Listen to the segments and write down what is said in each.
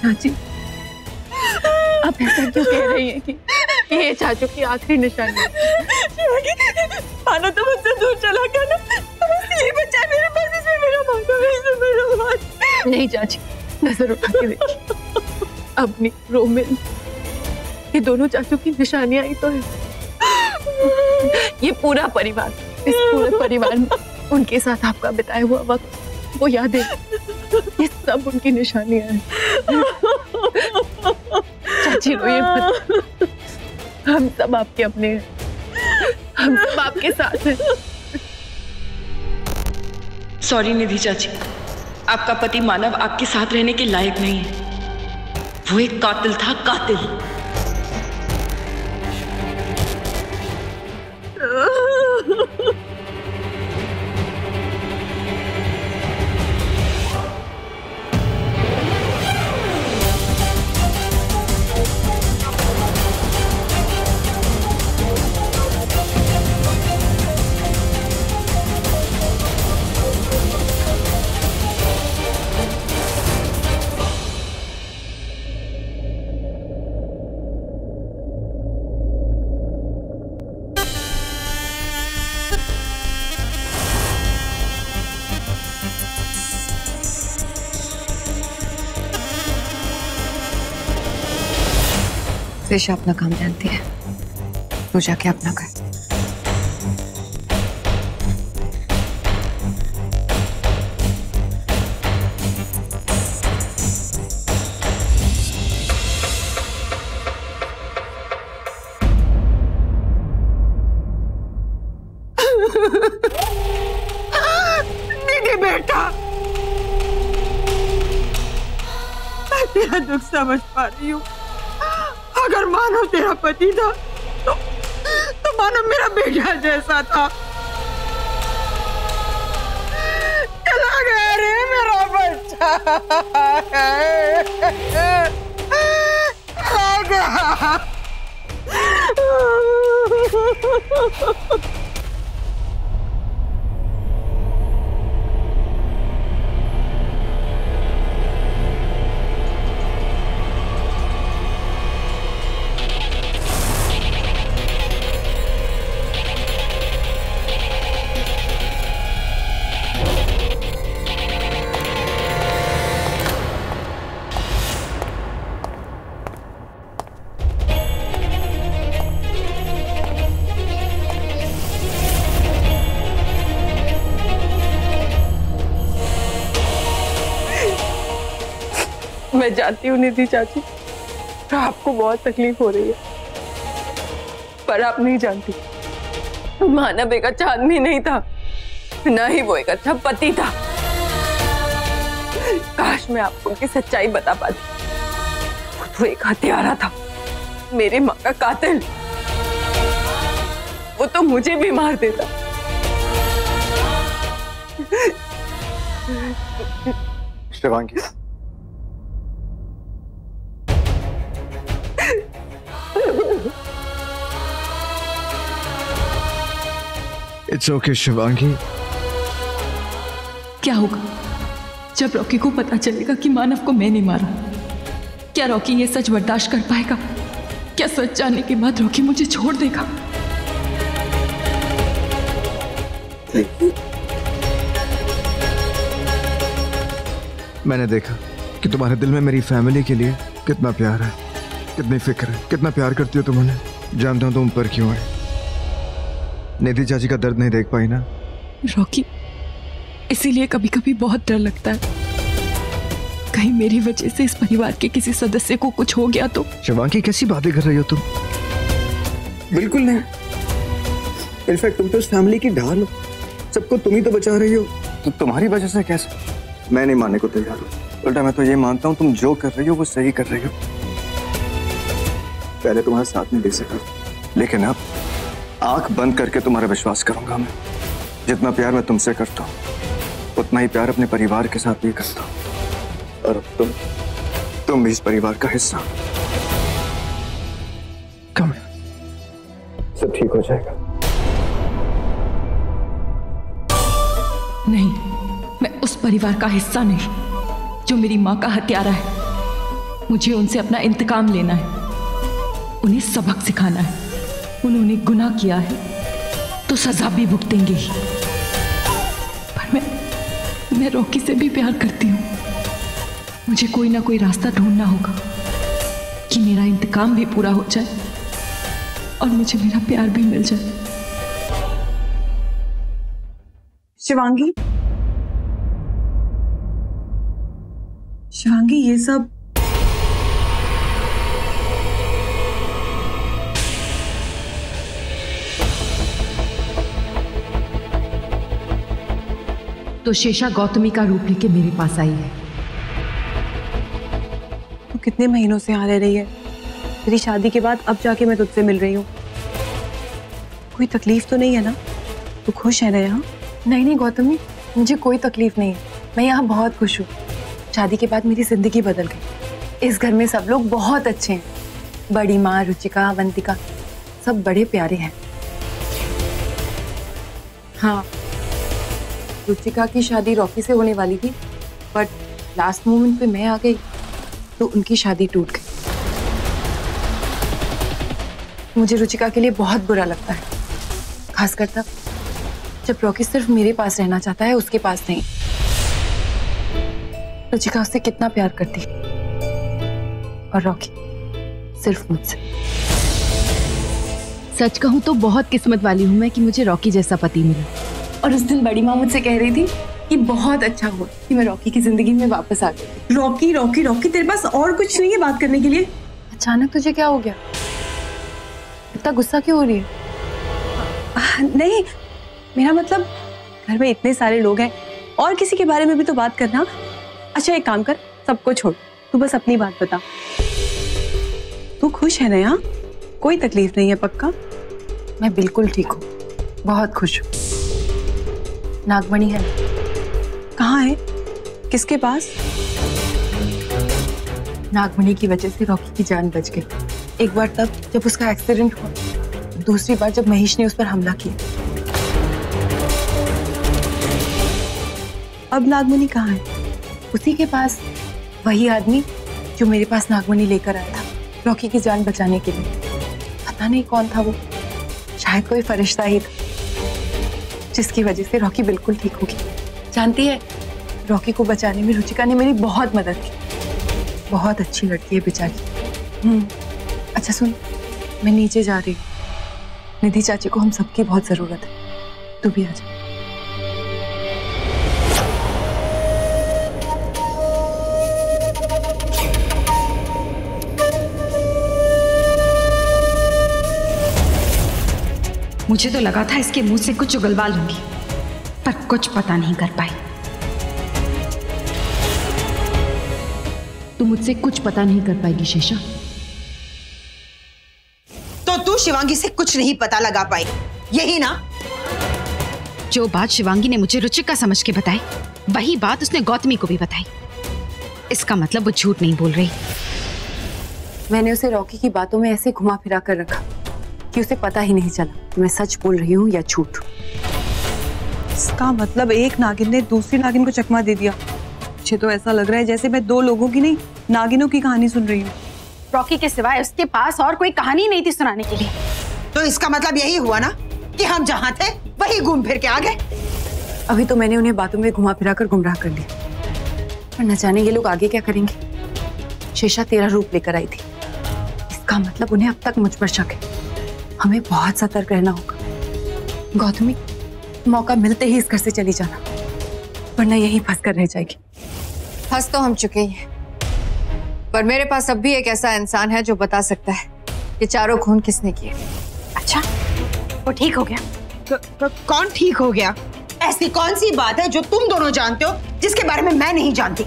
चाची, आप ऐसा क्यों कह रही हैं कि ये चाचू की आखिरी निशानी है? मानो तो मुझसे दूर चला गया ना, इसलिए बचा मेरे पास इसमें मेरा मानो मेरा हाथ। नहीं चाची, नजर उठा के देखिए, अपनी रोमिल, ये दोनों चाचू की निशानियां ही तो है। ये पूरा परिवार, इस पूरे परिवार में उनके साथ आपका बिताया हुआ वक्त, वो यादें, ये सब उनकी निशानियां हैं। चाची रोइए मत, हम सब आपके अपने हैं, हम सब आपके साथ हैं। सॉरी निधि चाची, आपका पति मानव आपके साथ रहने के लायक नहीं है। वो एक कातिल था, कातिल। ऋषा अपना काम जानती है, तू जाके अपना कर। निधि बेटा, मैं तेरा दुख समझ पा रही हूँ। अगर मानव तेरा पति था तो मानव मेरा बेटा जैसा था। चला गया रे मेरा बच्चा, चला गया। मैं जानती हूँ निधि चाची, आपको बहुत तकलीफ हो रही है, पर आप नहीं जानती, मानव एक अच्छा आदमी नहीं था, ना ही वो एक अच्छा पति था। काश मैं आपको उनकी सच्चाई बता पाती। वो तो एक हत्यारा था, मेरी माँ का कातिल। वो तो मुझे भी मार देता। Shivangi, it's okay Shivangi. क्या होगा जब रॉकी को पता चलेगा कि मानव को मैं नहीं मारा? क्या रॉकी ये सच बर्दाश्त कर पाएगा? क्या सच जानने के बाद रॉकी मुझे छोड़ देगा? मैंने देखा कि तुम्हारे दिल में मेरी फैमिली के लिए कितना प्यार है, कितनी फिक्र है, कितना प्यार करती हो तुम उन्हें। जानता हूं तुम पर क्यों है। निधि चाची का दर्द नहीं देख पाई ना रॉकी, इसीलिए कभी कभी बहुत डर लगता है, कहीं मेरी वजह से इस परिवार के किसी सदस्य को कुछ हो गया तो। शिवांगी, कैसी बातें कर रही हो तुम? बिल्कुल नहीं। इनफैक्ट तुम तो इस फैमिली की ढाल हो, सबको तुम ही तो बचा रही हो। तो तुम्हारी वजह से कैसे? मैं नहीं मानने को तैयार हूँ। उल्टा मैं तो ये मानता हूँ तुम जो कर रही हो वो सही कर रही हो। पहले तुम्हारा साथ नहीं दे सका, लेकिन अब आंख बंद करके तुम्हारा विश्वास करूंगा। मैं जितना प्यार मैं तुमसे करता हूँ उतना ही प्यार अपने परिवार के साथ भी करता हूँ। और अब तुम भी इस परिवार का हिस्सा। कम सब ठीक हो जाएगा। नहीं, मैं उस परिवार का हिस्सा नहीं जो मेरी माँ का हत्यारा है। मुझे उनसे अपना इंतकाम लेना है, उन्हें सबक सिखाना है। उन्होंने गुनाह किया है तो सजा भी भुगतेंगे ही। पर मैं रॉकी से भी प्यार करती हूँ। मुझे कोई ना कोई रास्ता ढूंढना होगा कि मेरा इंतकाम भी पूरा हो जाए और मुझे मेरा प्यार भी मिल जाए। शिवांगी, शिवांगी, ये सब तो शेषा गौतमी का रूप लेके मेरे पास आई है। तू कितने महीनों से यहाँ रह रही है? तेरी शादी के बाद अब जाके मैं तुझसे मिल रही हूँ। कोई तकलीफ तो नहीं है ना? तू खुश है ना यहाँ? नहीं नहीं गौतमी, मुझे कोई तकलीफ नहीं है। मैं यहाँ बहुत खुश हूँ। शादी के बाद मेरी जिंदगी बदल गई। इस घर में सब लोग बहुत अच्छे हैं। बड़ी माँ, रुचिका, अवंतिका, सब बड़े प्यारे हैं। हाँ, रुचिका की शादी रॉकी से होने वाली थी, बट लास्ट मोमेंट पे मैं आ गई तो उनकी शादी टूट गई। मुझे रुचिका के लिए बहुत बुरा लगता है, खासकर तब जब रॉकी सिर्फ मेरे पास रहना चाहता है, उसके पास नहीं। रुचिका उससे कितना प्यार करती है और रॉकी सिर्फ मुझसे। सच कहूं तो बहुत किस्मत वाली हूं मैं कि मुझे रॉकी जैसा पति मिला। और उस दिन बड़ी माँ मुझसे कह रही थी कि बहुत अच्छा हुआ कि मैं रॉकी की जिंदगी में वापस आ गई। रॉकी, रॉकी, रॉकी, तेरे पास और कुछ नहीं है बात करने के लिए? अचानक तुझे क्या हो गया? इतना गुस्सा क्यों हो रही है? नहीं, मेरा मतलब घर में इतने सारे लोग हैं और किसी के बारे में भी तो बात करना। अच्छा एक काम कर, सबको छोड़, तू बस अपनी बात बता। तू खुश है ना यहाँ? कोई तकलीफ नहीं है पक्का? मैं बिल्कुल ठीक हूँ, बहुत खुश हूँ। नागमणि है। कहाँ है? किसके पास? नागमणि की वजह से रॉकी की जान बच गई। एक बार तब जब उसका एक्सीडेंट हुआ, दूसरी बार जब महेश ने उस पर हमला किया। अब नागमणि कहाँ है? उसी के पास, वही आदमी जो मेरे पास नागमणि लेकर आया था रॉकी की जान बचाने के लिए। पता नहीं कौन था वो, शायद कोई फरिश्ता ही था जिसकी वजह से रॉकी बिल्कुल ठीक हो गई। जानती है, रॉकी को बचाने में रुचिका ने मेरी बहुत मदद की। बहुत अच्छी लड़की है बेचारी। अच्छा सुन, मैं नीचे जा रही हूँ। निधि चाची को हम सबकी बहुत जरूरत है, तू भी आ जा। मुझे तो लगा था इसके मुंह से कुछ उगलवा लूंगी, पर कुछ पता नहीं कर पाई। तू मुझसे कुछ पता नहीं कर पाएगी शेषा। तो तू शिवांगी से कुछ नहीं पता लगा पाई, यही ना? जो बात शिवांगी ने मुझे रुचिका समझ के बताई, वही बात उसने गौतमी को भी बताई। इसका मतलब वो झूठ नहीं बोल रही। मैंने उसे रॉकी की बातों में ऐसे घुमा फिरा कर रखा कि उसे पता ही नहीं चला कि मैं सच बोल रही हूँ या झूठ। इसका मतलब एक नागिन ने दूसरी नागिन को चकमा दे दिया। मुझे तो ऐसा लग रहा है जैसे मैं दो लोगों की नहीं, नागिनों की कहानी सुन रही हूँ। रॉकी के सिवाय उसके पास और कोई कहानी नहीं थी सुनाने के लिए। तो इसका मतलब यही हुआ ना कि हम जहाँ थे वही घूम फिर के आ गए। अभी तो मैंने उन्हें बातों में घुमा फिरा कर गुमराह कर लिया, पर न जाने ये लोग आगे क्या करेंगे। शेषा तेरा रूप लेकर आई थी, इसका मतलब उन्हें अब तक मुझ पर शक है। हमें बहुत सतर्क रहना होगा। गौतमी, मौका मिलते ही इस घर से चली जाना, वरना यहीं फंस कर रह जाएगी। फंस तो हम चुके ही हैं, पर मेरे पास अब भी एक ऐसा इंसान है जो बता सकता है ये चारों खून किसने किए। अच्छा, वो ठीक हो गया? कौन ठीक हो गया? ऐसी कौन सी बात है जो तुम दोनों जानते हो जिसके बारे में मैं नहीं जानती?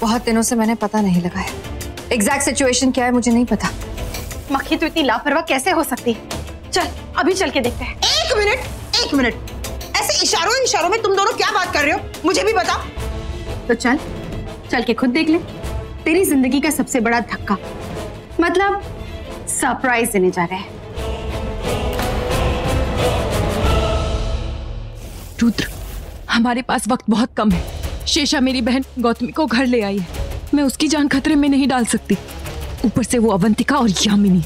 बहुत दिनों से मैंने पता नहीं लगाया। एग्जैक्ट सिचुएशन क्या है मुझे नहीं पता। मक्खी तो इतनी लापरवाह कैसे हो सकती है? चल अभी चल के देखते हैं। एक मिनट, ऐसे इशारों में तुम दोनों क्या बात कर रहे हो, मुझे भी बताओ। तो चल के खुद देख ले। तेरी जिंदगी का सबसे बड़ा धक्का, मतलब सरप्राइज देने जा रहे हैं। रुद्र, हमारे पास वक्त बहुत कम है। शेषा मेरी बहन गौतमी को घर ले आई है। मैं उसकी जान खतरे में नहीं डाल सकती। ऊपर से वो अवंतिका और यामिनी,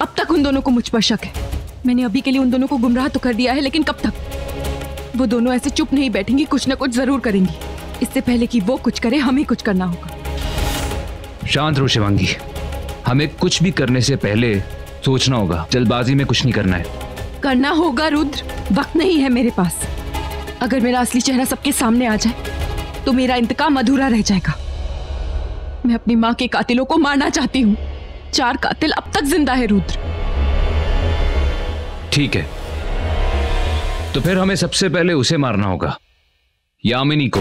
अब तक उन दोनों को मुझ पर शक है। मैंने अभी के लिए उन दोनों को गुमराह तो कर दिया है, लेकिन कब तक? वो दोनों ऐसे चुप नहीं बैठेंगी, कुछ ना कुछ जरूर करेंगी। इससे पहले कि वो कुछ करे, हमें कुछ करना होगा। शांत रहो शिवांगी, हमें कुछ भी करने से पहले सोचना होगा। जल्दबाजी में कुछ नहीं करना है। करना होगा रुद्र, वक्त नहीं है मेरे पास। अगर मेरा असली चेहरा सबके सामने आ जाए तो मेरा इंतकाम अधूरा रह जाएगा। मैं अपनी माँ के कातिलों को मारना चाहती हूँ। 4 कातिल अब तक जिंदा है रुद्र। ठीक है, तो फिर हमें सबसे पहले उसे मारना होगा, यामिनी को।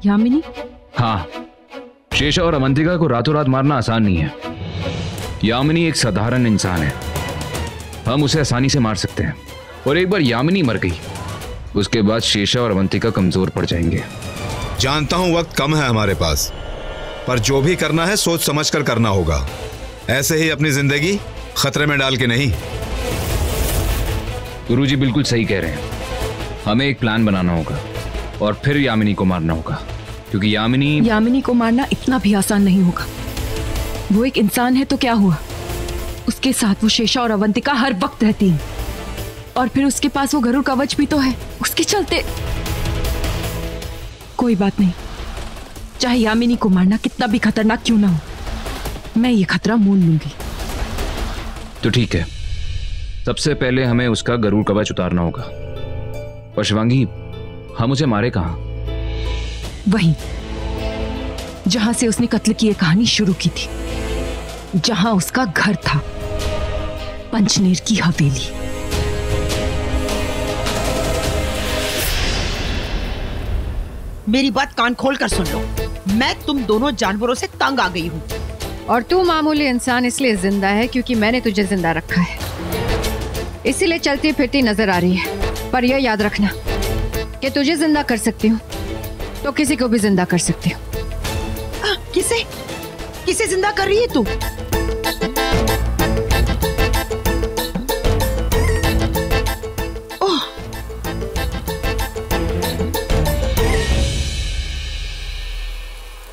यामिनी? हाँ, शेषा और अवंतिका को रातों रात मारना आसान नहीं है। यामिनी एक साधारण इंसान है, हम उसे आसानी से मार सकते हैं। और एक बार यामिनी मर गई, उसके बाद शेषा और अवंतिका कमजोर पड़ जाएंगे। जानता हूं वक्त कम है हमारे पास, पर जो भी करना है सोच समझकर करना होगा। ऐसे ही अपनी जिंदगी खतरे में डाल के नहीं। गुरुजी बिल्कुल सही कह रहे हैं, हमें एक प्लान बनाना होगा और फिर यामिनी को मारना होगा, क्योंकि यामिनी को मारना इतना भी आसान नहीं होगा। वो एक इंसान है तो क्या हुआ, उसके साथ वो शेषा और अवंतिका हर वक्त रहती हैं। और फिर उसके पास वो गरुड़ कवच भी तो है, उसके चलते। कोई बात नहीं, चाहे यामिनी को मारना कितना भी खतरनाक क्यों ना हो, मैं ये खतरा मोल लूंगी। तो ठीक है, सबसे पहले हमें उसका गरुड़ कवच उतारना होगा। और शिवांगी, हम उसे मारे कहां? वहीं जहां से उसने कत्ल की ये कहानी शुरू की थी, जहां उसका घर था, पंचनेर की हवेली। मेरी बात कान खोल कर सुन लो, मैं तुम दोनों जानवरों से तंग आ गई हूँ। और तू मामूली इंसान इसलिए जिंदा है क्योंकि मैंने तुझे जिंदा रखा है, इसीलिए चलती फिरती नजर आ रही है। पर यह याद रखना कि तुझे जिंदा कर सकती हूँ तो किसी को भी जिंदा कर सकती हूँ। किसे जिंदा कर रही है तू?